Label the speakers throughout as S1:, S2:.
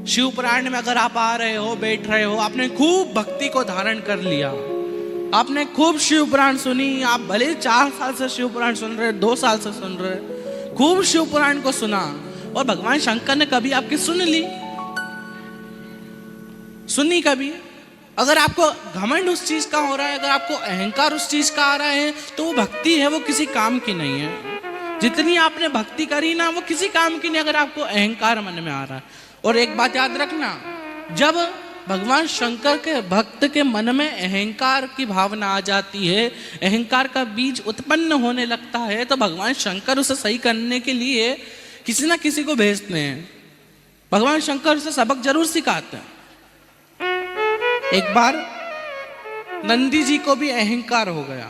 S1: शिव पुराण में अगर आप आ रहे हो, बैठ रहे हो, आपने खूब भक्ति को धारण कर लिया, आपने खूब शिव पुराण सुनी, आप भले 4 साल से शिव पुराण सुन रहे, 2 साल से सुन रहे, खूब शिव पुराण को सुना, और भगवान शंकर ने कभी आपकी सुनी कभी? अगर आपको घमंड उस चीज का हो रहा है, अगर आपको अहंकार उस चीज का आ रहा है, तो वो भक्ति है, वो किसी काम की नहीं है। जितनी आपने भक्ति करी ना, वो किसी काम की नहीं अगर आपको अहंकार मन में आ रहा है। और एक बात याद रखना, जब भगवान शंकर के भक्त के मन में अहंकार की भावना आ जाती है, अहंकार का बीज उत्पन्न होने लगता है, तो भगवान शंकर उसे सही करने के लिए किसी ना किसी को भेजते हैं। भगवान शंकर उसे सबक जरूर सिखाते हैं। एक बार नंदी जी को भी अहंकार हो गया।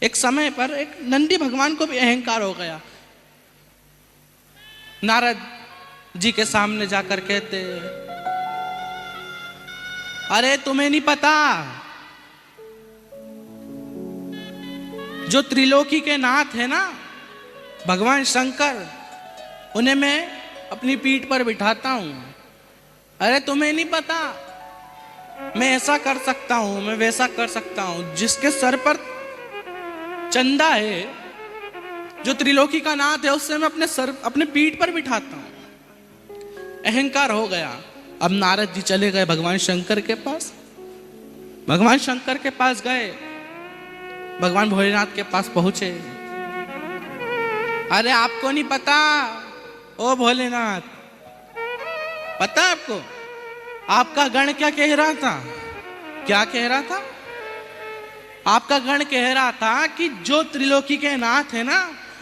S1: एक समय पर एक नंदी भगवान को भी अहंकार हो गया। नारद जी के सामने जाकर कहते, अरे तुम्हें नहीं पता, जो त्रिलोकी के नाथ है ना भगवान शंकर, उन्हें मैं अपनी पीठ पर बिठाता हूं। अरे तुम्हें नहीं पता, मैं ऐसा कर सकता हूं, मैं वैसा कर सकता हूं। जिसके सर पर चंदा है, जो त्रिलोकी का नाथ है, उससे मैं अपने पीठ पर बिठाता हूं। अहंकार हो गया। अब नारद जी चले गए भगवान शंकर के पास। भगवान शंकर के पास गए, भगवान भोलेनाथ के पास पहुंचे। अरे आपको नहीं पता, ओ भोलेनाथ, पता आपको आपका गण क्या कह रहा था? क्या कह रहा था? आपका गण कह रहा था कि जो त्रिलोकी के नाथ है ना,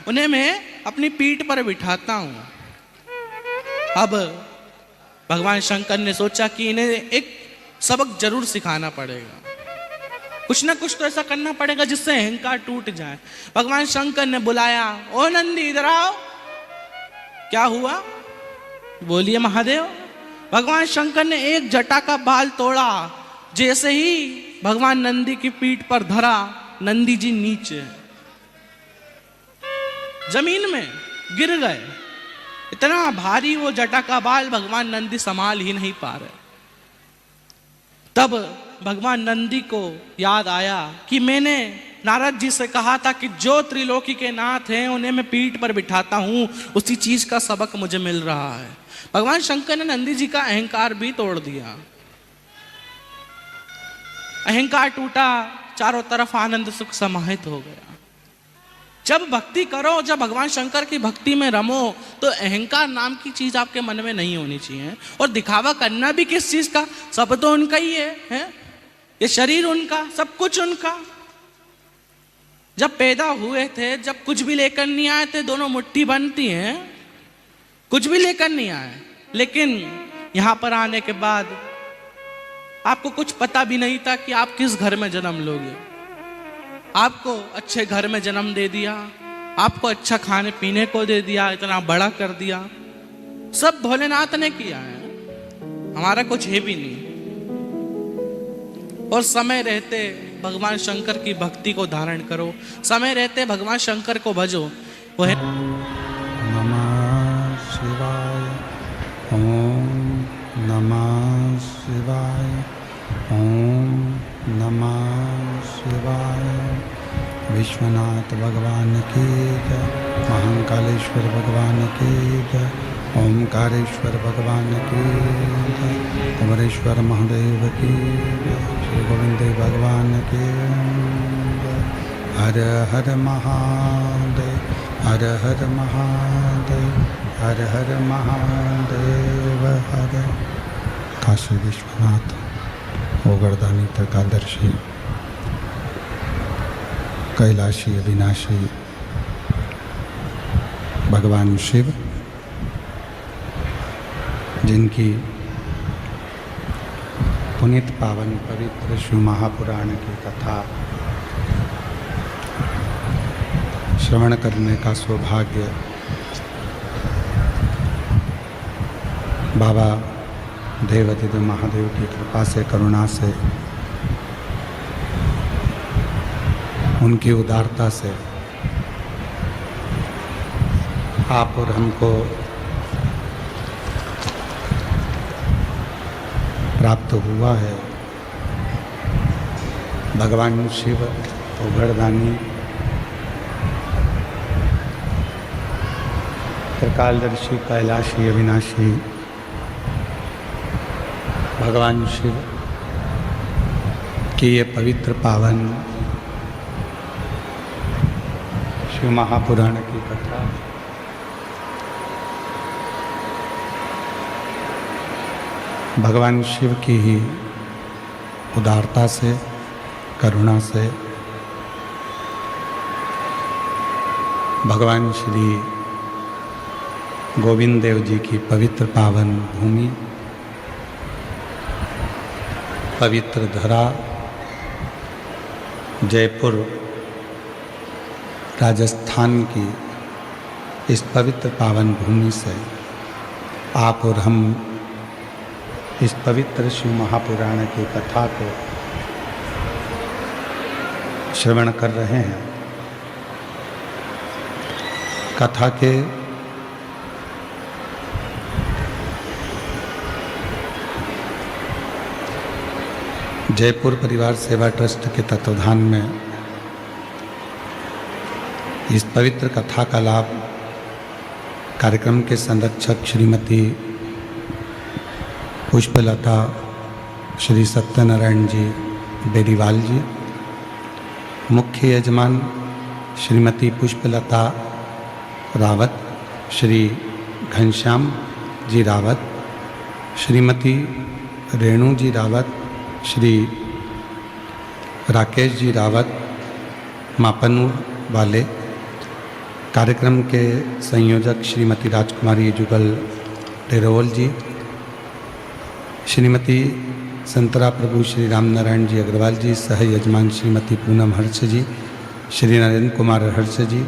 S1: उन्हें मैं अपनी पीठ पर बिठाता हूं। अब भगवान शंकर ने सोचा कि इन्हें एक सबक जरूर सिखाना पड़ेगा, कुछ ना कुछ तो ऐसा करना पड़ेगा जिससे अहंकार टूट जाए। भगवान शंकर ने बुलाया, ओ नंदी इधर आओ। क्या हुआ? बोलिए महादेव। भगवान शंकर ने एक जटा का बाल तोड़ा, जैसे ही भगवान नंदी की पीठ पर धरा, नंदी जी नीचे जमीन में गिर गए। इतना भारी वो जटा का बाल, भगवान नंदी संभाल ही नहीं पा रहे। तब भगवान नंदी को याद आया कि मैंने नारद जी से कहा था कि जो त्रिलोकी के नाथ हैं उन्हें मैं पीठ पर बिठाता हूं, उसी चीज का सबक मुझे मिल रहा है। भगवान शंकर ने नंदी जी का अहंकार भी तोड़ दिया। अहंकार टूटा, चारों तरफ आनंद सुख समाहित हो गया। जब भक्ति करो, जब भगवान शंकर की भक्ति में रमो, तो अहंकार नाम की चीज आपके मन में नहीं होनी चाहिए। और दिखावा करना भी किस चीज का? सब तो उनका ही है? ये शरीर उनका, सब कुछ उनका। जब पैदा हुए थे, जब कुछ भी लेकर नहीं आए थे, दोनों मुट्ठी बनती हैं, कुछ भी लेकर नहीं आए। लेकिन यहां पर आने के बाद आपको कुछ पता भी नहीं था कि आप किस घर में जन्म लोगे। आपको अच्छे घर में जन्म दे दिया, आपको अच्छा खाने पीने को दे दिया, इतना बड़ा कर दिया। सब भोलेनाथ ने किया है, हमारा कुछ है भी नहीं। और समय रहते भगवान शंकर की भक्ति को धारण करो, समय रहते भगवान शंकर को भजो। वह
S2: नमः शिवाय, ओम नमः शिवाय, ओम नमः शिवाय। विश्वनाथ भगवान की जय, महाकालेश्वर भगवान की जय, ओमकारेश्वर भगवान की जय, अमरेश्वर महादेव की जय, श्री गोविंद भगवान की जय। हर हर महादेव, हर हर महादेव, हर हर महादेव हर। काशी विश्वनाथ ओगरदानी तकादर्शी, कैलाशी अविनाशी भगवान शिव, जिनकी पुनीत पावन पवित्र शिव महापुराण की कथा श्रवण करने का सौभाग्य बाबा देवाधिदेव महादेव की कृपा से, करुणा से, उनकी उदारता से आप और हमको प्राप्त हुआ है। भगवान शिव उघड़दानी त्रिकालदर्शी कैलाशी अविनाशी भगवान शिव की ये पवित्र पावन शिव महापुराण की कथा भगवान शिव की ही उदारता से, करुणा से भगवान श्री गोविंद देव जी की पवित्र पावन भूमि, पवित्र धरा जयपुर राजस्थान की इस पवित्र पावन भूमि से आप और हम इस पवित्र शिव महापुराण की कथा को श्रवण कर रहे हैं। कथा के जयपुर परिवार सेवा ट्रस्ट के तत्वाधान में इस पवित्र कथा का लाभ कार्यक्रम के संरक्षक श्रीमती पुष्पलता श्री सत्यनारायण जी बेरीवाल जी, मुख्य यजमान श्रीमती पुष्पलता रावत, श्री घनश्याम जी रावत, श्रीमती रेणु जी रावत, श्री राकेश जी रावत मापनूर वाले, कार्यक्रम के संयोजक श्रीमती राजकुमारी जुगल डेरोल जी, श्रीमती संतरा प्रभु श्री राम नारायण जी अग्रवाल जी, सह यजमान श्रीमती पूनम हर्ष जी, श्री नरेंद्र कुमार हर्ष जी,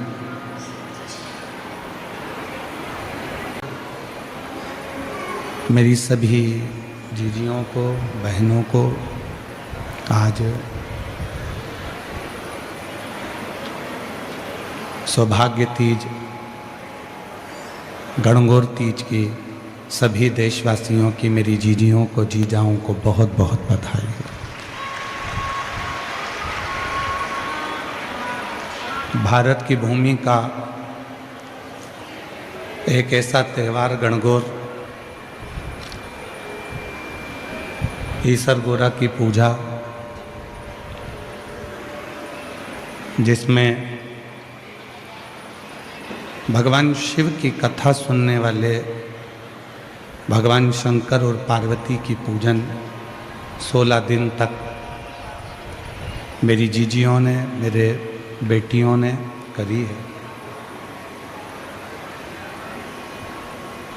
S2: मेरी सभी जीजियों को, बहनों को आज सौभाग्य तीज, गणगौर तीज की सभी देशवासियों की, मेरी जीजियों को, जीजाओं को बहुत बहुत बधाई। भारत की भूमि का एक ऐसा त्यौहार गणगौर, ईसर गोरा की पूजा, जिसमें भगवान शिव की कथा सुनने वाले भगवान शंकर और पार्वती की पूजन 16 दिन तक मेरी जीजियों ने, मेरे बेटियों ने करी है।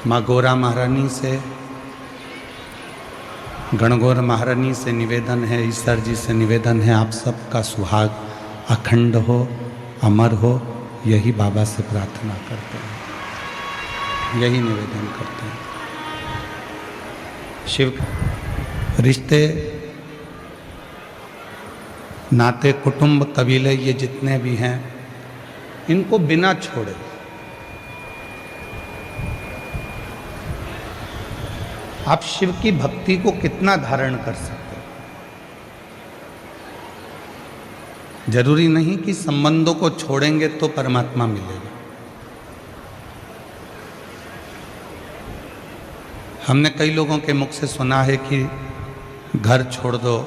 S2: माँ गौरा महारानी से, गणगौर महारानी से निवेदन है, ईश्वर जी से निवेदन है, आप सबका सुहाग अखंड हो, अमर हो, यही बाबा से प्रार्थना करते हैं, यही निवेदन करते हैं। शिव रिश्ते, नाते, कुटुंब, कबीले, ये जितने भी हैं, इनको बिना छोड़े आप शिव की भक्ति को कितना धारण कर सकते हो। जरूरी नहीं कि संबंधों को छोड़ेंगे तो परमात्मा मिलेगा। हमने कई लोगों के मुख से सुना है कि घर छोड़ दो,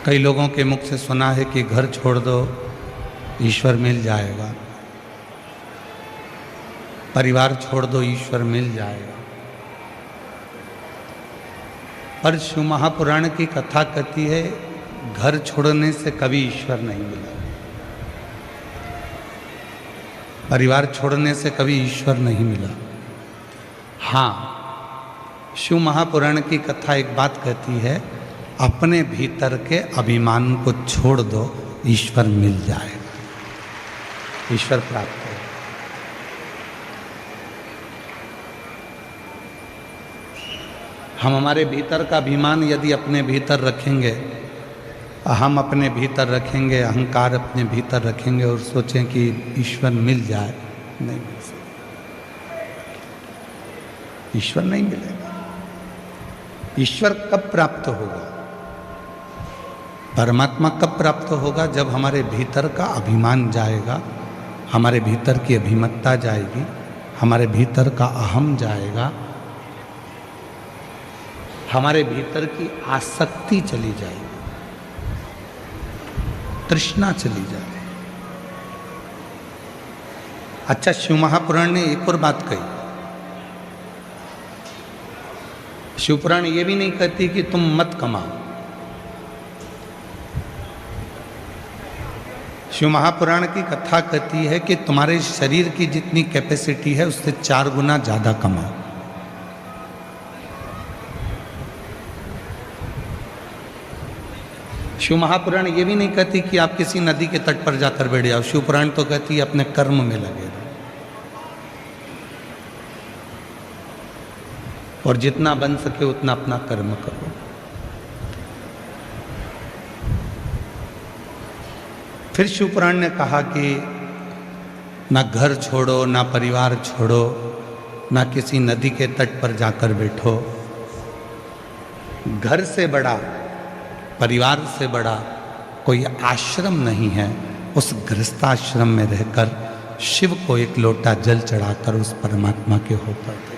S2: कई लोगों के मुख से सुना है कि घर छोड़ दो ईश्वर मिल जाएगा, परिवार छोड़ दो ईश्वर मिल जाएगा। पर शिव महापुराण की कथा कहती है घर छोड़ने से कभी ईश्वर नहीं मिला, परिवार छोड़ने से कभी ईश्वर नहीं मिला। हाँ, शिव महापुराण की कथा एक बात कहती है, अपने भीतर के अभिमान को छोड़ दो, ईश्वर मिल जाएगा, ईश्वर प्राप्त है। हम हमारे भीतर का अभिमान यदि अपने भीतर रखेंगे हम अपने भीतर रखेंगे, अहंकार अपने भीतर रखेंगे और सोचें कि ईश्वर मिल जाए, नहीं मिल सकता। ईश्वर नहीं मिलेगा। ईश्वर कब प्राप्त होगा? परमात्मा कब प्राप्त होगा? जब हमारे भीतर का अभिमान जाएगा, हमारे भीतर की अभिमत्ता जाएगी, हमारे भीतर का अहम जाएगा, हमारे भीतर की आसक्ति चली जाएगी, तृष्णा चली जाएगी। अच्छा, शिव महापुराण ने एक और बात कही। शिवपुराण ये भी नहीं कहती कि तुम मत कमाओ। शिव महापुराण की कथा कहती है कि तुम्हारे शरीर की जितनी कैपेसिटी है उससे 4 गुना ज्यादा कमाओ। शिव महापुराण ये भी नहीं कहती कि आप किसी नदी के तट पर जाकर बैठ जाओ। शिव पुराण तो कहती है अपने कर्म में लगे रहो और जितना बन सके उतना अपना कर्म करो। फिर शिव पुराण ने कहा कि ना घर छोड़ो, ना परिवार छोड़ो, ना किसी नदी के तट पर जाकर बैठो। घर से बड़ा, परिवार से बड़ा कोई आश्रम नहीं है। उस गृहस्थाश्रम में रहकर शिव को एक लोटा जल चढ़ाकर उस परमात्मा के होकर दे।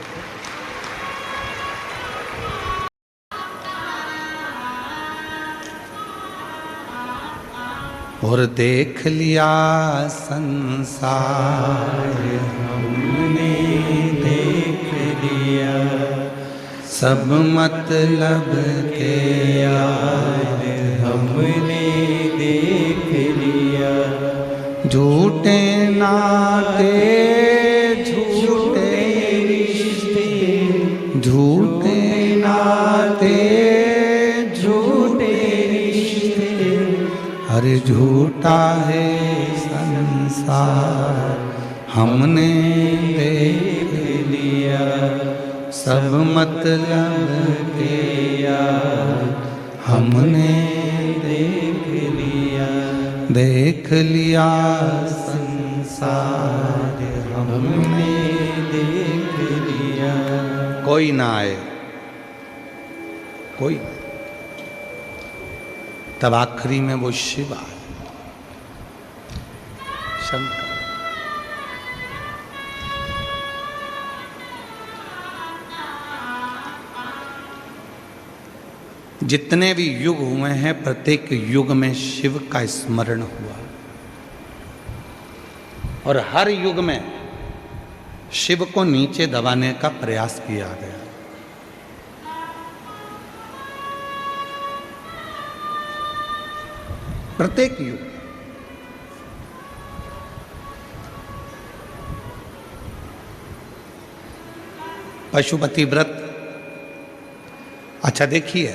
S2: और देख लिया संसार हमने, देख लिया सब मतलब के यार हमने, देख लिया झूठे नाते, झूठे रिश्ते, झूठे नाते, झूठे रिश्ते, अरे झूठा है संसार हमने देख लिया सब मतलब के यार हमने देख लिया, देख लिया संसार हमने देख लिया। कोई ना आए, कोई। तब आखिरी में वो शिव आए, शंकर। जितने भी युग हुए हैं, प्रत्येक युग में शिव का स्मरण हुआ और हर युग में शिव को नीचे दबाने का प्रयास किया गया। प्रत्येक युग। पशुपति व्रत, अच्छा देखिए,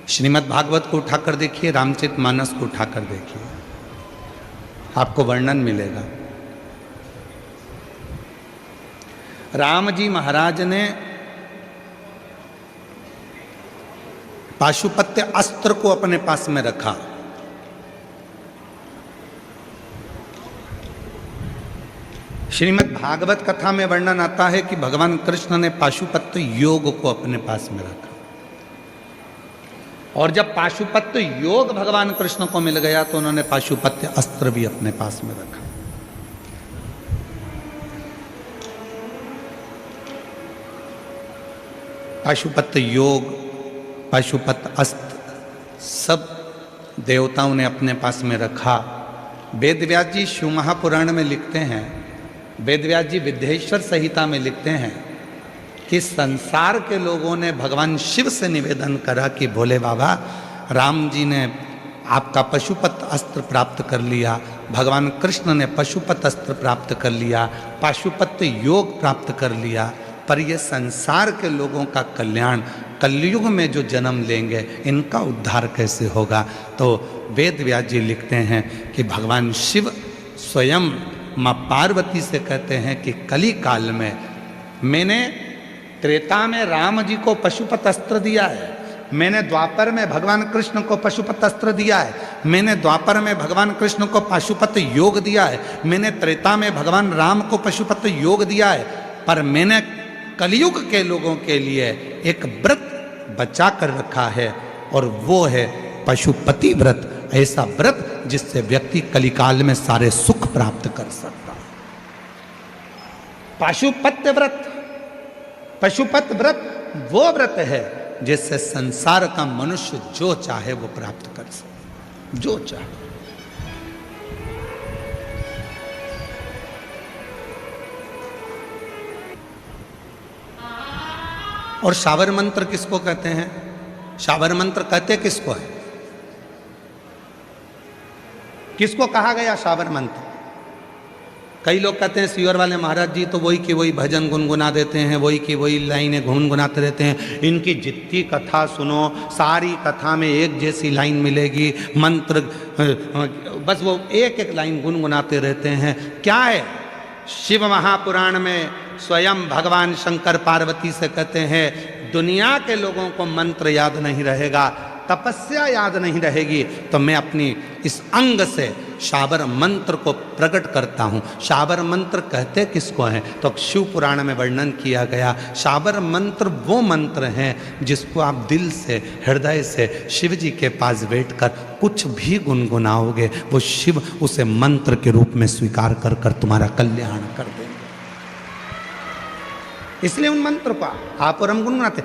S2: श्रीमद् भागवत को उठाकर देखिए, रामचरितमानस को उठाकर देखिए, आपको वर्णन मिलेगा। राम जी महाराज ने पाशुपत्य अस्त्र को अपने पास में रखा। श्रीमद् भागवत कथा में वर्णन आता है कि भगवान कृष्ण ने पाशुपत्य योग को अपने पास में रखा और जब पाशुपत्य योग भगवान कृष्ण को मिल गया तो उन्होंने पाशुपत्य अस्त्र भी अपने पास में रखा। पाशुपत्य योग, पाशुपत्य अस्त्र सब देवताओं ने अपने पास में रखा। वेदव्यास जी शिव महापुराण में लिखते हैं, वेदव्यास जी विद्येश्वर संहिता में लिखते हैं कि संसार के लोगों ने भगवान शिव से निवेदन करा कि भोले बाबा, राम जी ने आपका पशुपत अस्त्र प्राप्त कर लिया, भगवान कृष्ण ने पशुपत अस्त्र प्राप्त कर लिया, पाशुपत्य योग प्राप्त कर लिया, पर ये संसार के लोगों का कल्याण, कलयुग में जो जन्म लेंगे इनका उद्धार कैसे होगा। तो वेद व्यास जी लिखते हैं कि भगवान शिव स्वयं माँ पार्वती से कहते हैं कि कली काल में मैंने त्रेता में राम जी को पशुपत अस्त्र दिया है, मैंने द्वापर में भगवान कृष्ण को पशुपत अस्त्र दिया है, मैंने द्वापर में भगवान कृष्ण को पशुपत योग दिया है, मैंने त्रेता में भगवान राम को पशुपत योग दिया है, पर मैंने कलयुग के लोगों के लिए एक व्रत बचा कर रखा है और वो है पशुपति व्रत। ऐसा व्रत जिससे व्यक्ति कलिकाल में सारे सुख प्राप्त कर सकता है। पशुपत व्रत, पशुपत व्रत वो व्रत है जिससे संसार का मनुष्य जो चाहे वो प्राप्त कर सके, जो चाहे। और शावर मंत्र किसको कहते हैं? शावर मंत्र कहते किसको है? किसको कहा गया शावर मंत्र? कई लोग कहते हैं सीवर वाले महाराज जी तो वही की वही भजन गुनगुना देते हैं, वही की वही लाइनें गुनगुनाते रहते हैं। इनकी जितनी कथा सुनो सारी कथा में एक जैसी लाइन मिलेगी, मंत्र बस वो एक एक लाइन गुनगुनाते रहते हैं। क्या है? शिव महापुराण में स्वयं भगवान शंकर पार्वती से कहते हैं दुनिया के लोगों को मंत्र याद नहीं रहेगा, तपस्या याद नहीं रहेगी, तो मैं अपनी इस अंग से शाबर मंत्र को प्रकट करता हूँ। शाबर मंत्र कहते किसको हैं? तो शिव पुराण में वर्णन किया गया। शाबर मंत्र वो मंत्र हैं जिसको आप दिल से, हृदय से शिव जी के पास बैठकर कुछ भी गुनगुनाओगे, वो शिव उसे मंत्र के रूप में स्वीकार कर कर तुम्हारा कल्याण कर देंगे। इसलिए उन मंत्र को आप और हम गुनगुनाते,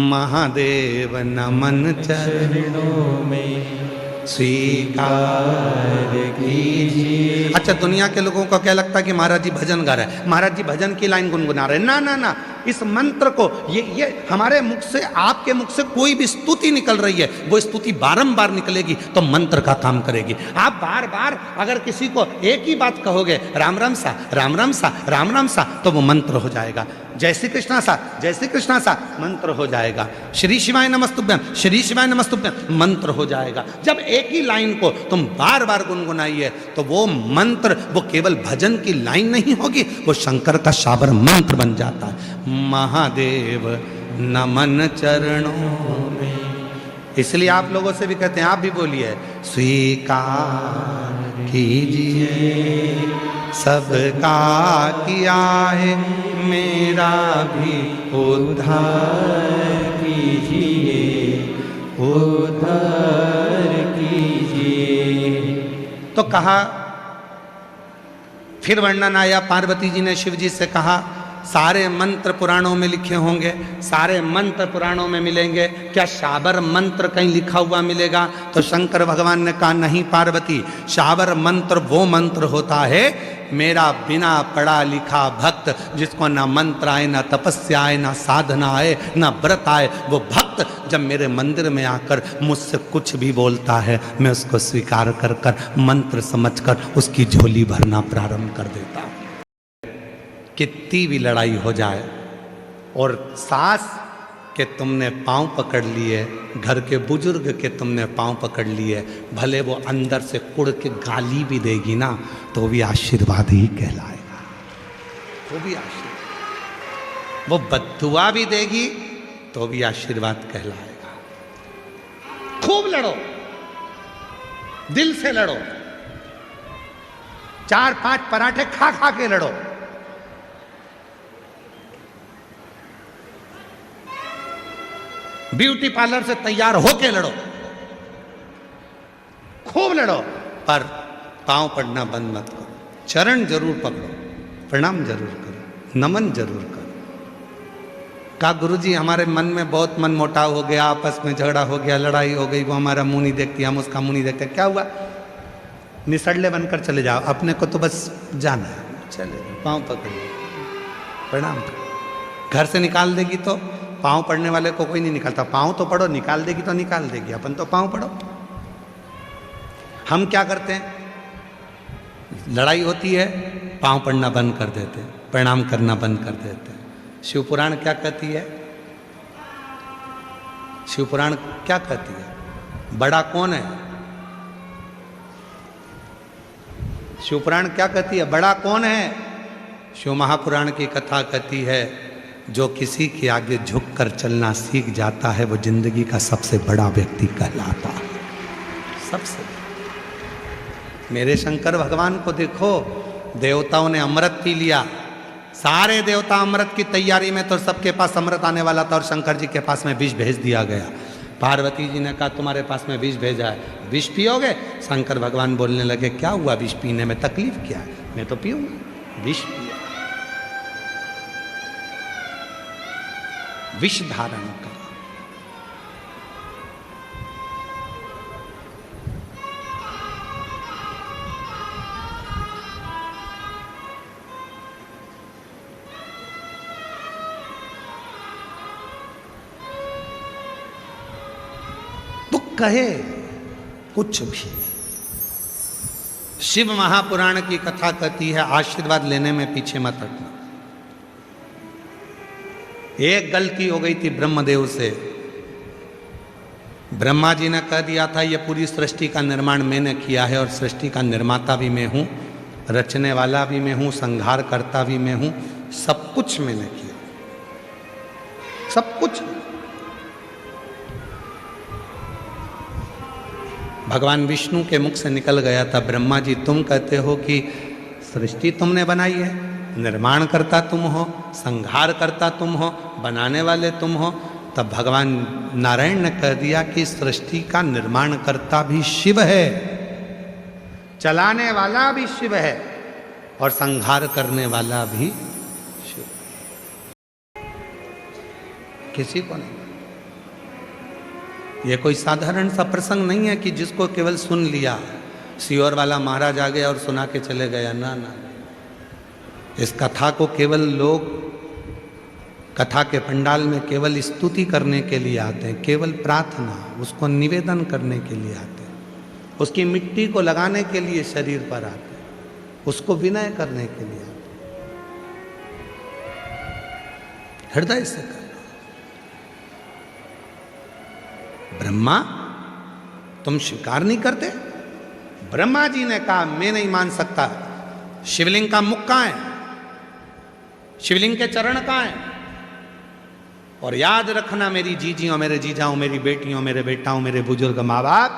S2: महादेव नमन चरणों में स्वीकार कीजिए। अच्छा, दुनिया के लोगों को क्या लगता है कि महाराज जी भजन गा रहे हैं, महाराज जी भजन की लाइन गुनगुना रहे हैं। ना ना ना, इस मंत्र को ये हमारे मुख से, आपके मुख से कोई भी स्तुति निकल रही है, वो स्तुति बारंबार निकलेगी तो मंत्र का काम करेगी। आप बार बार अगर किसी को एक ही बात कहोगे, राम राम सा, राम राम सा, राम राम सा, तो वो मंत्र हो जाएगा। जय श्री कृष्णा सा, जय श्री कृष्णा सा, मंत्र हो जाएगा। श्री शिवाय नमस्तुभ्यम, श्री शिवाय नमस्तुभ्यम, मंत्र हो जाएगा। जब एक ही लाइन को तुम बार बार गुनगुनाइए तो वो मंत्र, वो केवल भजन की लाइन नहीं होगी, वो शंकर का शाबर मंत्र बन जाता है। महादेव नमन चरणों में। इसलिए आप लोगों से भी कहते हैं, आप भी बोलिए, स्वीकार कीजिए सबका किया है, मेरा भी उद्धार कीजिए, उद्धार कीजिए। तो कहा, फिर वर्णन आया, पार्वती जी ने शिव जी से कहा सारे मंत्र पुराणों में लिखे होंगे, सारे मंत्र पुराणों में मिलेंगे, क्या शाबर मंत्र कहीं लिखा हुआ मिलेगा? तो शंकर भगवान ने कहा नहीं पार्वती, शाबर मंत्र वो मंत्र होता है मेरा बिना पढ़ा लिखा भक्त, जिसको ना मंत्र आए, ना तपस्या आए, ना साधना आए, ना व्रत आए, वो भक्त जब मेरे मंदिर में आकर मुझसे कुछ भी बोलता है, मैं उसको स्वीकार कर कर मंत्र समझकर उसकी झोली भरना प्रारंभ कर देता हूँ। कितनी भी लड़ाई हो जाए और सास के तुमने पांव पकड़ लिए, घर के बुजुर्ग के तुमने पांव पकड़ लिए, भले वो अंदर से कुड़ के गाली भी देगी ना, तो भी आशीर्वाद ही कहलाएगा। वो भी आशीर्वाद, वो बद्दुआ भी देगी तो भी आशीर्वाद कहलाएगा। खूब लड़ो, दिल से लड़ो, 4-5 पराठे खा खा के लड़ो, ब्यूटी पार्लर से तैयार होके लड़ो, खूब लड़ो, पर पांव पड़ना बंद मत करो। चरण जरूर पकड़ो, प्रणाम जरूर करो, नमन जरूर करो। कहा गुरुजी हमारे मन में बहुत मन मोटाव हो गया, आपस में झगड़ा हो गया, लड़ाई हो गई, वो हमारा मुंह नहीं देखती, हम उसका मुंह नहीं देखते। क्या हुआ? निसड़ले बनकर चले जाओ, अपने को तो बस जाना है, चले पांव पकड़ो, प्रणाम करो। घर से निकाल देगी तो पांव पड़ने वाले को कोई नहीं निकालता, पांव तो पढ़ो, निकाल देगी तो निकाल देगी, अपन तो पांव पढ़ो। हम क्या करते हैं? लड़ाई होती है, पांव पड़ना बंद कर देते, प्रणाम करना बंद कर देते। शिवपुराण क्या कहती है? शिवपुराण क्या कहती है? बड़ा कौन है? शिवपुराण क्या कहती है? बड़ा कौन है? शिव महापुराण की कथा कहती है जो किसी के आगे झुक कर चलना सीख जाता है वो जिंदगी का सबसे बड़ा व्यक्ति कहलाता है। सबसे मेरे शंकर भगवान को देखो, देवताओं ने अमृत पी लिया, सारे देवता अमृत की तैयारी में, तो सबके पास अमृत आने वाला था और शंकर जी के पास में विष भेज दिया गया। पार्वती जी ने कहा तुम्हारे पास में विष भेजा है, विष पियोगे? शंकर भगवान बोलने लगे क्या हुआ, विष पीने में तकलीफ क्या है, मैं तो पीऊंगा। विष पिया, विष धारण करा। तो कहे कुछ भी। शिव महापुराण की कथा कहती है आशीर्वाद लेने में पीछे मत हटना। एक गलती हो गई थी ब्रह्मदेव से। ब्रह्मा जी ने कह दिया था ये पूरी सृष्टि का निर्माण मैंने किया है और सृष्टि का निर्माता भी मैं हूं, रचने वाला भी मैं हूं, संहार करता भी मैं हूं, सब कुछ मैंने किया, सब कुछ। भगवान विष्णु के मुख से निकल गया था, ब्रह्मा जी तुम कहते हो कि सृष्टि तुमने बनाई है, निर्माण करता तुम हो, संहार करता तुम हो, बनाने वाले तुम हो। तब भगवान नारायण ने कह दिया कि सृष्टि का निर्माण करता भी शिव है, चलाने वाला भी शिव है और संहार करने वाला भी शिव। किसी को नहीं। यह कोई साधारण सा प्रसंग नहीं है कि जिसको केवल सुन लिया, सियोर वाला महाराज आ गया और सुना के चले गया। ना ना, इस कथा को केवल लोग कथा के पंडाल में केवल स्तुति करने के लिए आते हैं, केवल प्रार्थना, उसको निवेदन करने के लिए आते हैं, उसकी मिट्टी को लगाने के लिए शरीर पर आते हैं, उसको विनय करने के लिए आते हैं, हृदय से करना। ब्रह्मा तुम स्वीकार नहीं करते? ब्रह्मा जी ने कहा मैं नहीं मान सकता। शिवलिंग का मुख कहां है? शिवलिंग के चरण कहां है? और याद रखना मेरी जीजियों, मेरे जीजाओं, मेरी बेटियों, मेरे बेटाओं, मेरे बुजुर्ग माँ बाप,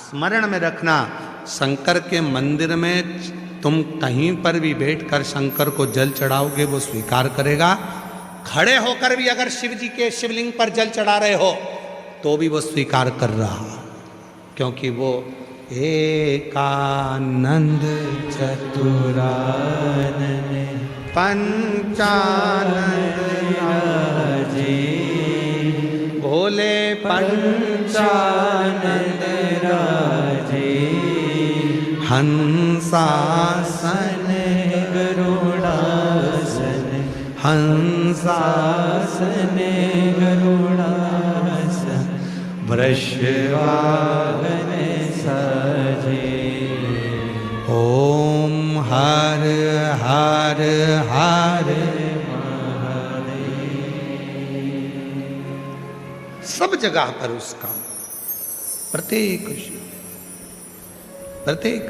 S2: स्मरण में रखना, शंकर के मंदिर में तुम कहीं पर भी बैठकर शंकर को जल चढ़ाओगे वो स्वीकार करेगा। खड़े होकर भी अगर शिव जी के शिवलिंग पर जल चढ़ा रहे हो तो भी वो स्वीकार कर रहा, क्योंकि वो एकानंद चतुरानन पंचानंद राजे, भोले पंचानंद राजे, हंसासन गरुड़ासन, हंसासन गरुड़ासन, वृषवाहन साजे। ओम हर हर हर महादेव। सब जगह पर उसका प्रत्येक प्रत्येक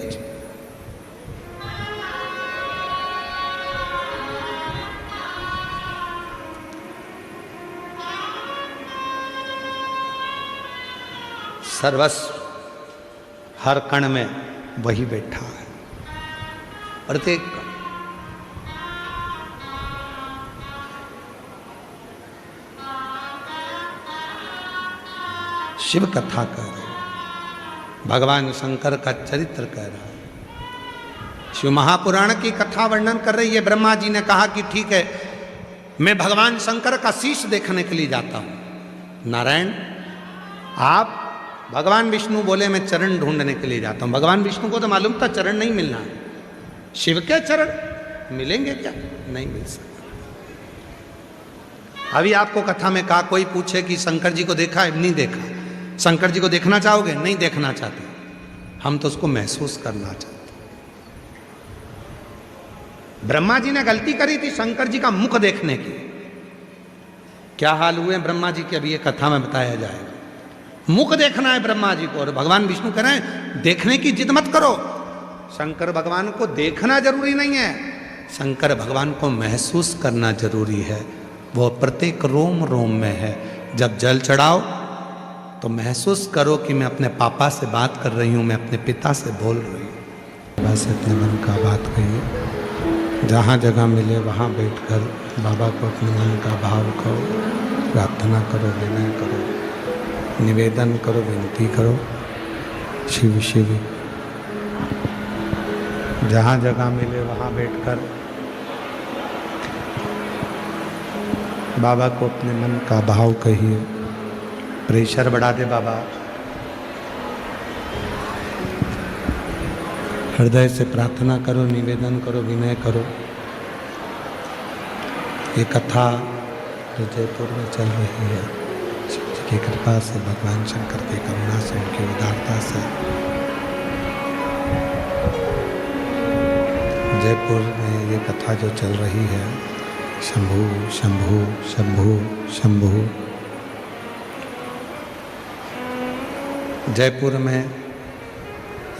S2: सर्वस्व हर कण में वही बैठा है, प्रत्येक कण। शिव कथा कह रहे, भगवान शंकर का चरित्र कह रहा है, शिव महापुराण की कथा वर्णन कर रही है। ब्रह्मा जी ने कहा कि ठीक है मैं भगवान शंकर का शीश देखने के लिए जाता हूं। नारायण आप? भगवान विष्णु बोले मैं चरण ढूंढने के लिए जाता हूं। भगवान विष्णु को तो मालूम था चरण नहीं मिलना है, शिव के चरण मिलेंगे क्या? नहीं मिल सकते। अभी आपको कथा में कहा, कोई पूछे कि शंकर जी को देखा है? नहीं देखा। शंकर जी को देखना चाहोगे? नहीं देखना चाहते, हम तो उसको महसूस करना चाहते। ब्रह्मा जी ने गलती करी थी शंकर जी का मुख देखने की। क्या हाल हुए ब्रह्मा जी के, अभी ये कथा में बताया जाएगा। मुख देखना है ब्रह्मा जी को, और भगवान विष्णु कह रहे हैं देखने की जिद मत करो। शंकर भगवान को देखना जरूरी नहीं है, शंकर भगवान को महसूस करना जरूरी है। वो प्रत्येक रोम रोम में है। जब जल चढ़ाओ तो महसूस करो कि मैं अपने पापा से बात कर रही हूँ, मैं अपने पिता से बोल रही हूँ। बस अपने मन का बात कहिए। जहाँ जगह मिले वहाँ बैठकर बाबा को अपने मन का भाव कहो, प्रार्थना करो, विनय करो, निवेदन करो, विनती करो। शिव शिव। जहाँ जगह मिले वहाँ बैठकर बाबा को अपने मन का भाव कहिए। प्रेशर बढ़ा दे बाबा। हृदय से प्रार्थना करो, निवेदन करो, विनय करो। ये कथा जो जयपुर में चल रही है, शिव जी की कृपा से, भगवान शंकर की करुणा से, उनकी उदारता से जयपुर में ये कथा जो चल रही है, शंभु शंभु शंभु शंभु। जयपुर में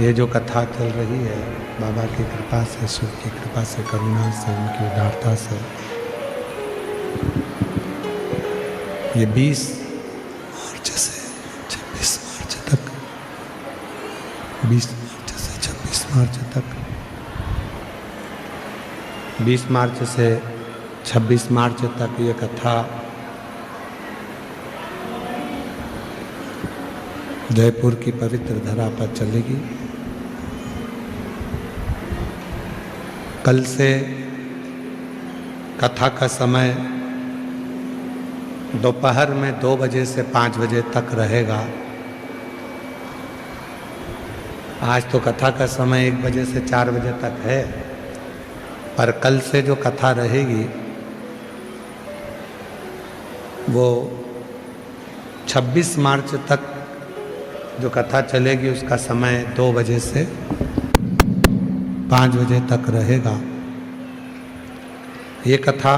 S2: ये जो कथा चल रही है, बाबा की कृपा से, शिव की कृपा से, करुणा से, उनकी उदारता से, ये 20 मार्च से 26 मार्च तक, 20 मार्च से 26 मार्च तक, 20 मार्च से 26 मार्च तक ये कथा जयपुर की पवित्र धरा पर चलेगी। कल से कथा का समय दोपहर में 2 बजे से 5 बजे तक रहेगा। आज तो कथा का समय 1 बजे से 4 बजे तक है, पर कल से जो कथा रहेगी वो 26 मार्च तक जो कथा चलेगी उसका समय 2 बजे से 5 बजे तक रहेगा। ये कथा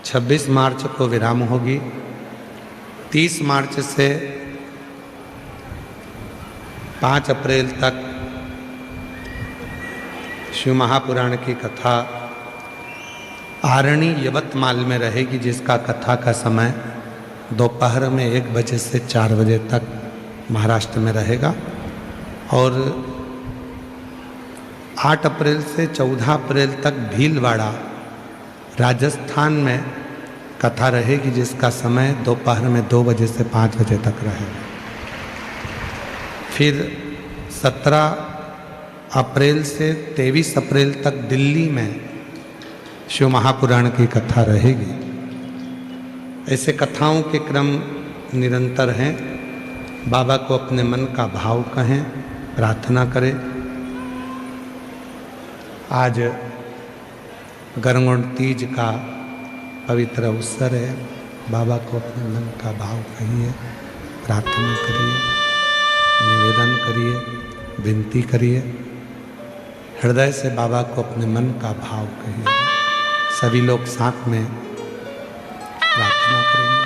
S2: 26 मार्च को विराम होगी। 30 मार्च से 5 अप्रैल तक शिव महापुराण की कथा आरणी यवतमाल में रहेगी, जिसका कथा का समय दोपहर में 1 बजे से 4 बजे तक महाराष्ट्र में रहेगा। और 8 अप्रैल से 14 अप्रैल तक भीलवाड़ा राजस्थान में कथा रहेगी, जिसका समय दोपहर में 2 बजे से 5 बजे तक रहेगा। फिर 17 अप्रैल से 23 अप्रैल तक दिल्ली में शिव महापुराण की कथा रहेगी। ऐसे कथाओं के क्रम निरंतर हैं। बाबा को अपने मन का भाव कहें, प्रार्थना करें। आज गणगौर तीज का पवित्र अवसर है। बाबा को अपने मन का भाव कहिए, प्रार्थना करिए, निवेदन करिए, विनती करिए। हृदय से बाबा को अपने मन का भाव कहिए। सभी लोग साथ में प्रार्थना करेंगे।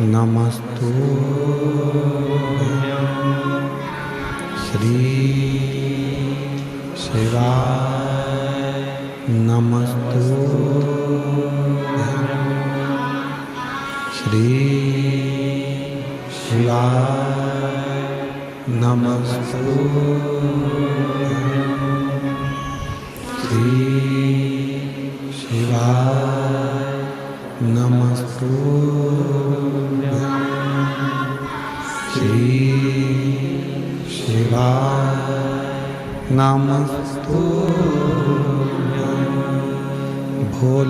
S2: नमस्तु श्री शिवाय नमस्तु श्री शिवाय नमस्तु श्री शिवाय नमस्तु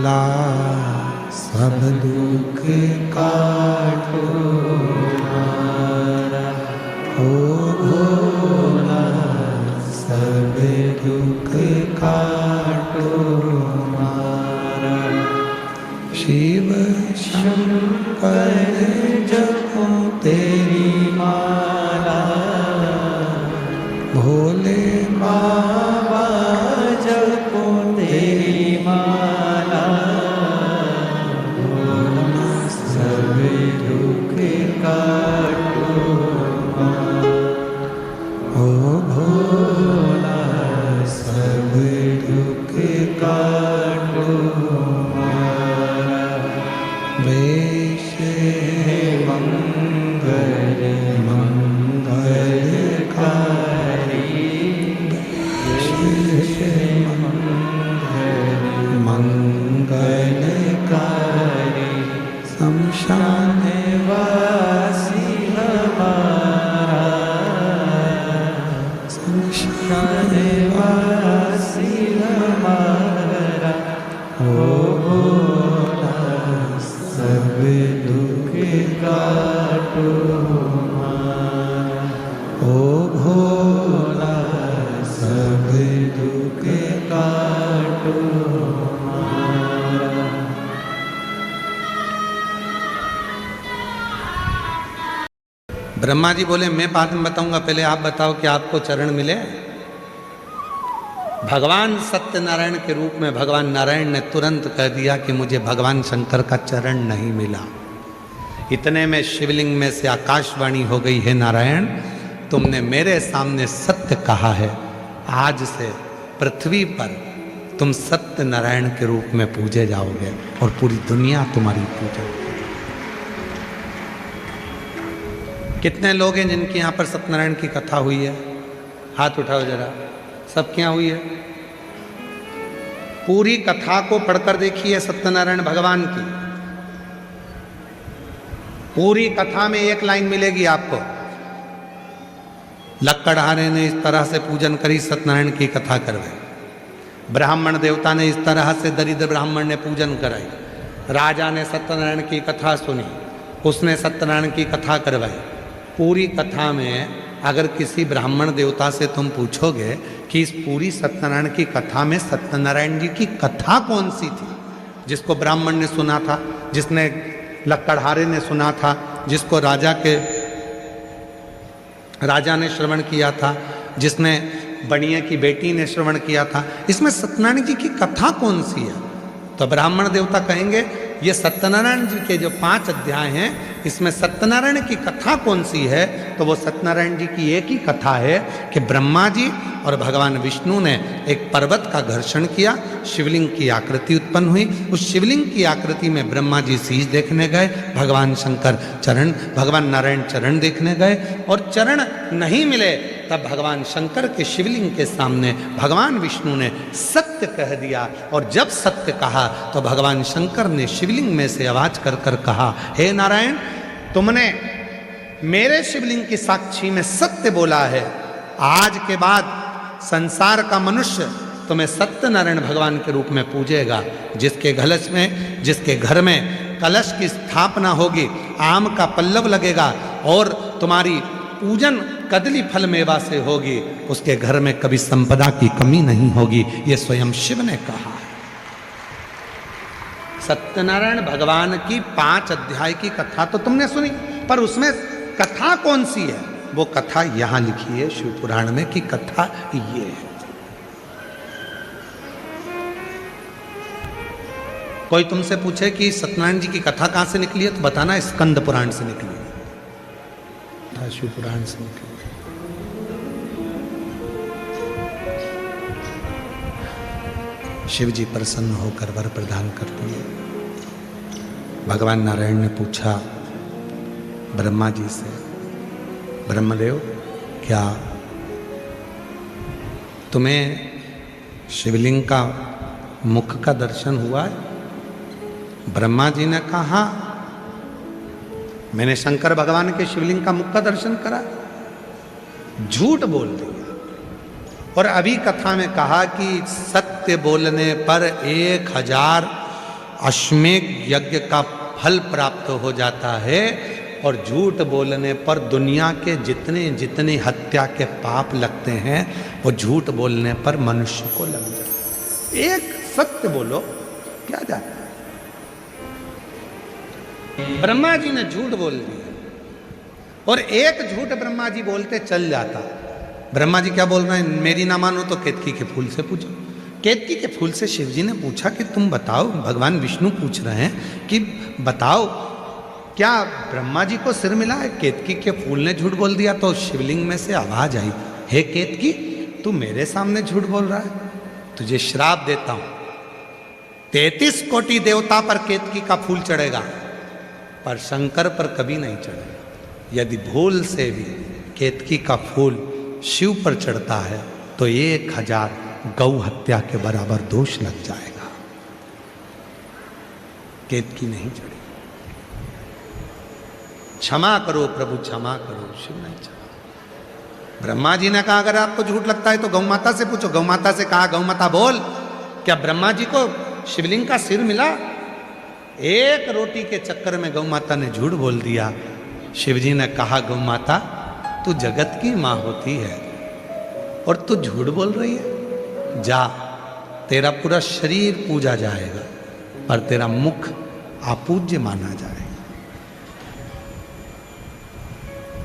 S2: भोला सब दुख काटो हमारा, ओ भोला सब दुख काटो हमारा। शिव शंकर जपो तेरी माला, भोले बाबा जपो तेरी माला, भोला सब दुख काटो हमारा, ओ भोला सब दुख काटो हमारा। वेश मंगल मंगलकारी, वेश मंगल मंगलकारी, शमशान वासी हमारा, शमशान वासी हमारा, ओ भोला सब दुख काटो हमारा, ओ भोला सब दुख काटो हमारा। ब्रह्मा जी बोले मैं बाद में बताऊंगा, पहले आप बताओ कि आपको चरण मिले। भगवान सत्यनारायण के रूप में भगवान नारायण ने तुरंत कह दिया कि मुझे भगवान शंकर का चरण नहीं मिला। इतने में शिवलिंग में से आकाशवाणी हो गई, है नारायण तुमने मेरे सामने सत्य कहा है, आज से पृथ्वी पर तुम सत्यनारायण के रूप में पूजे जाओगे और पूरी दुनिया तुम्हारी पूजेगी। कितने लोग हैं जिनकी यहाँ पर सत्यनारायण की कथा हुई है? हाथ उठाओ जरा, सब क्या हुई है? पूरी कथा को पढ़कर देखिए सत्यनारायण भगवान की। पूरी कथा में एक लाइन मिलेगी आपको, लक्कड़हारे ने इस तरह से पूजन करी, सत्यनारायण की कथा करवाई। ब्राह्मण देवता ने इस तरह से दरिद्र ब्राह्मण ने पूजन कराई। राजा ने सत्यनारायण की कथा सुनी, उसने सत्यनारायण की कथा करवाई। पूरी कथा में अगर किसी ब्राह्मण देवता से तुम पूछोगे कि इस पूरी सत्यनारायण की कथा में सत्यनारायण जी की कथा कौन सी थी, जिसको ब्राह्मण ने सुना था, जिसने लक्कड़हारे ने सुना था, जिसको राजा ने श्रवण किया था, जिसने बनिए की बेटी ने श्रवण किया था, इसमें सत्यनारायण जी की कथा कौन सी है? तो ब्राह्मण देवता कहेंगे ये सत्यनारायण जी के जो 5 अध्याय हैं, इसमें सत्यनारायण की कथा कौन सी है? तो वो सत्यनारायण जी की एक ही कथा है कि ब्रह्मा जी और भगवान विष्णु ने एक पर्वत का घर्षण किया, शिवलिंग की आकृति उत्पन्न हुई। उस शिवलिंग की आकृति में ब्रह्मा जी शीश देखने गए, भगवान शंकर चरण, भगवान नारायण चरण देखने गए और चरण नहीं मिले। तब भगवान शंकर के शिवलिंग के सामने भगवान विष्णु ने सत्य कह दिया, और जब सत्य कहा तो भगवान शंकर ने शिवलिंग में से आवाज कर कर कहा, हे नारायण तुमने मेरे शिवलिंग की साक्षी में सत्य बोला है, आज के बाद संसार का मनुष्य तुम्हें सत्यनारायण भगवान के रूप में पूजेगा। जिसके घर में कलश की स्थापना होगी, आम का पल्लव लगेगा और तुम्हारी पूजन कदली फल मेवा से होगी, उसके घर में कभी संपदा की कमी नहीं होगी, ये स्वयं शिव ने कहा है। सत्यनारायण भगवान की 5 अध्याय की कथा तो तुमने सुनी, पर उसमें कथा कौन सी है? वो कथा यहां लिखी है शिव पुराण में कि कथा ये है। कोई तुमसे पूछे कि सत्यनारायण जी की कथा कहां से निकली है, तो बताना स्कंद पुराण से निकली है, शिव पुराण से निकली। शिव जी प्रसन्न होकर वर प्रदान करते हैं। भगवान नारायण ने पूछा ब्रह्मा जी से, ब्रह्मदेव क्या तुम्हें शिवलिंग का मुख का दर्शन हुआ है? ब्रह्मा जी ने कहा मैंने शंकर भगवान के शिवलिंग का मुख का दर्शन करा। झूठ बोल दिया। और अभी कथा में कहा कि सत्य बोलने पर 1000 अश्वमेध यज्ञ का फल प्राप्त हो जाता है, और झूठ बोलने पर दुनिया के जितने जितने हत्या के पाप लगते हैं वो झूठ बोलने पर मनुष्य को लग जाता है। एक सत्य बोलो क्या जाता है। ब्रह्मा जी ने झूठ बोल दिया और एक झूठ ब्रह्मा जी बोलते चल जाता। ब्रह्मा जी क्या बोल रहे हैं, मेरी ना मानो तो केतकी के फूल से पूछो। केतकी के फूल से शिव जी ने पूछा कि तुम बताओ, भगवान विष्णु पूछ रहे हैं कि बताओ क्या ब्रह्मा जी को सिर मिला है? केतकी के फूल ने झूठ बोल दिया तो शिवलिंग में से आवाज आई, हे केतकी तू मेरे सामने झूठ बोल रहा है, तुझे श्राप देता हूं। 33 कोटि देवता पर केतकी का फूल चढ़ेगा पर शंकर पर कभी नहीं चढ़ेगा। यदि भूल से भी केतकी का फूल शिव पर चढ़ता है तो 1000 गौ हत्या के बराबर दोष लग जाएगा। केतकी नहीं चढ़ेगी। क्षमा करो प्रभु क्षमा करो, शिव नहीं क्षमा। ब्रह्मा जी ने कहा अगर आपको झूठ लगता है तो गौ माता से पूछो। गौ माता से कहा गौ माता बोल, क्या ब्रह्मा जी को शिवलिंग का सिर मिला? एक रोटी के चक्कर में गौ माता ने झूठ बोल दिया। शिव जी ने कहा गौ माता तू जगत की मां होती है और तू झूठ बोल रही है, जा तेरा पूरा शरीर पूजा जाएगा पर तेरा मुख अपूज्य माना जाएगा।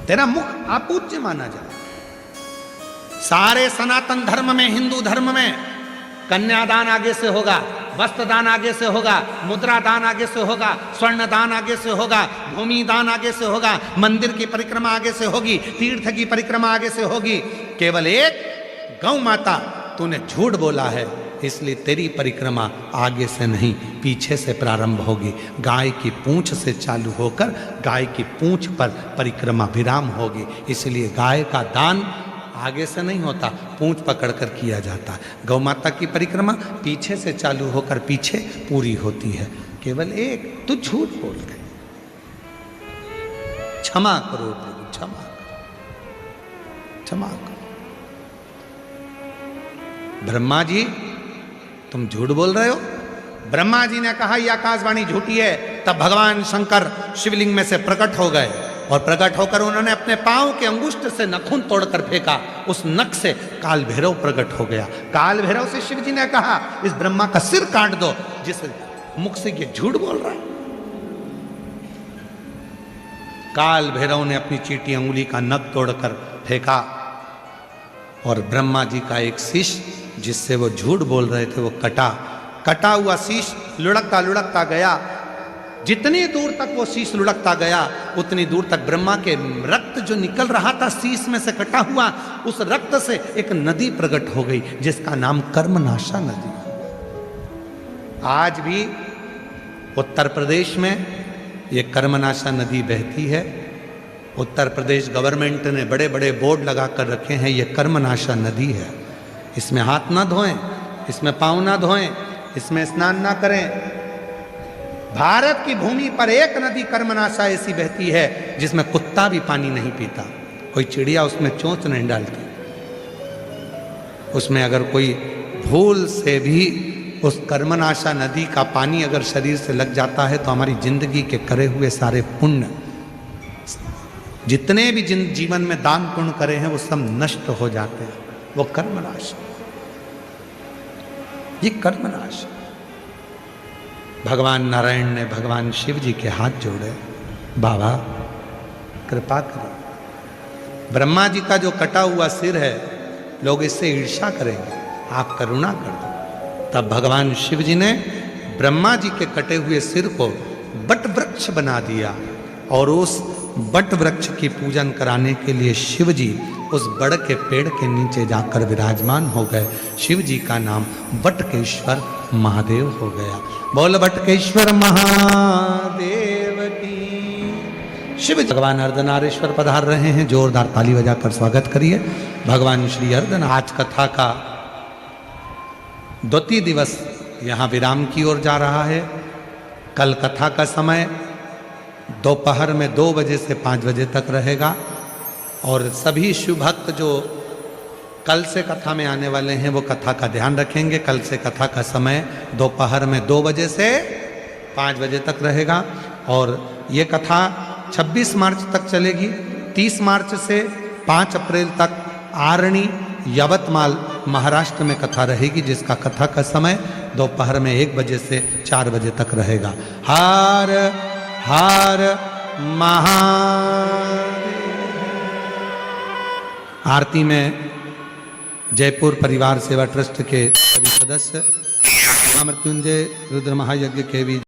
S2: तेरा मुख अपूज्य माना जाए। सारे सनातन धर्म में, हिंदू धर्म में कन्यादान आगे से होगा, वस्त्र दान आगे से होगा, मुद्रा दान आगे से होगा, स्वर्ण दान आगे से होगा, भूमि दान आगे से होगा, मंदिर की परिक्रमा आगे से होगी, तीर्थ की परिक्रमा आगे से होगी। केवल एक गौ माता तूने झूठ बोला है इसलिए तेरी परिक्रमा आगे से नहीं पीछे से प्रारंभ होगी। गाय की पूंछ से चालू होकर गाय की पूंछ पर परिक्रमा विराम होगी। इसलिए गाय का दान आगे से नहीं होता, पूंछ पकड़कर किया जाता। गौ माता की परिक्रमा पीछे से चालू होकर पीछे पूरी होती है। केवल एक तू झूठ बोल गए, क्षमा करो प्रभु क्षमा करो, क्षमा करो। ब्रह्मा जी तुम झूठ बोल रहे हो। ब्रह्मा जी ने कहा यह आकाशवाणी झूठी है। तब भगवान शंकर शिवलिंग में से प्रकट हो गए और प्रकट होकर उन्होंने अपने पांव के अंगुष्ठ से नखून तोड़कर फेंका। उस नख से काल भैरव प्रकट हो गया। काल भैरव से शिव जी ने कहा इस ब्रह्मा का सिर काट दो जिस मुख से ये झूठ बोल रहा है। काल भैरव ने अपनी चीटी अंगुली का नख तोड़कर फेंका और ब्रह्मा जी का एक शीश जिससे वो झूठ बोल रहे थे वो कटा हुआ शीश लुढ़कता गया। जितनी दूर तक वो शीश लुढ़कता गया उतनी दूर तक ब्रह्मा के रक्त जो निकल रहा था शीश में से कटा हुआ, उस रक्त से एक नदी प्रकट हो गई जिसका नाम कर्मनाशा नदी। आज भी उत्तर प्रदेश में ये कर्मनाशा नदी बहती है। उत्तर प्रदेश गवर्नमेंट ने बड़े बड़े बोर्ड लगा कर रखे हैं, ये कर्मनाशा नदी है, इसमें हाथ ना धोएं, इसमें पाँव ना धोएं, इसमें स्नान ना करें। भारत की भूमि पर एक नदी कर्मनाशा ऐसी बहती है जिसमें कुत्ता भी पानी नहीं पीता, कोई चिड़िया उसमें चोंच नहीं डालती। उसमें अगर कोई भूल से भी उस कर्मनाशा नदी का पानी अगर शरीर से लग जाता है तो हमारी जिंदगी के करे हुए सारे पुण्य, जितने भी जीवन में दान पुण्य करे हैं वो सब नष्ट हो जाते हैं। वो कर्मनाश, ये कर्मनाश। भगवान नारायण ने भगवान शिव जी के हाथ जोड़े, बाबा कृपा करो। ब्रह्मा जी का जो कटा हुआ सिर है लोग इससे ईर्ष्या करेंगे, आप करुणा कर दो। तब भगवान शिव जी ने ब्रह्मा जी के कटे हुए सिर को बट वृक्ष बना दिया और उस बट वृक्ष की पूजन कराने के लिए शिव जी उस बड़ के पेड़ के नीचे जाकर विराजमान हो गए। शिव जी का नाम बटकेश्वर महादेव हो गया। बोल बटकेश्वर महादेव की। शिव भगवान अर्धनारीश्वर पधार रहे हैं, जोरदार ताली बजाकर स्वागत करिए भगवान श्री अर्धन। आज कथा का द्वितीय दिवस यहाँ विराम की ओर जा रहा है। कल कथा का समय दोपहर में 2 बजे से 5 बजे तक रहेगा और सभी शिव भक्त जो कल से कथा में आने वाले हैं वो कथा का ध्यान रखेंगे। कल से कथा का समय दोपहर में 2 बजे से 5 बजे तक रहेगा। और ये कथा 26 मार्च तक चलेगी। 30 मार्च से 5 अप्रैल तक आरणी यवतमाल महाराष्ट्र में कथा रहेगी, जिसका कथा का समय दोपहर में 1 बजे से 4 बजे तक रहेगा। हर हर महादेव। आरती में जयपुर परिवार सेवा ट्रस्ट के सभी सदस्य, महामृत्युंजय रुद्र महायज्ञ के भी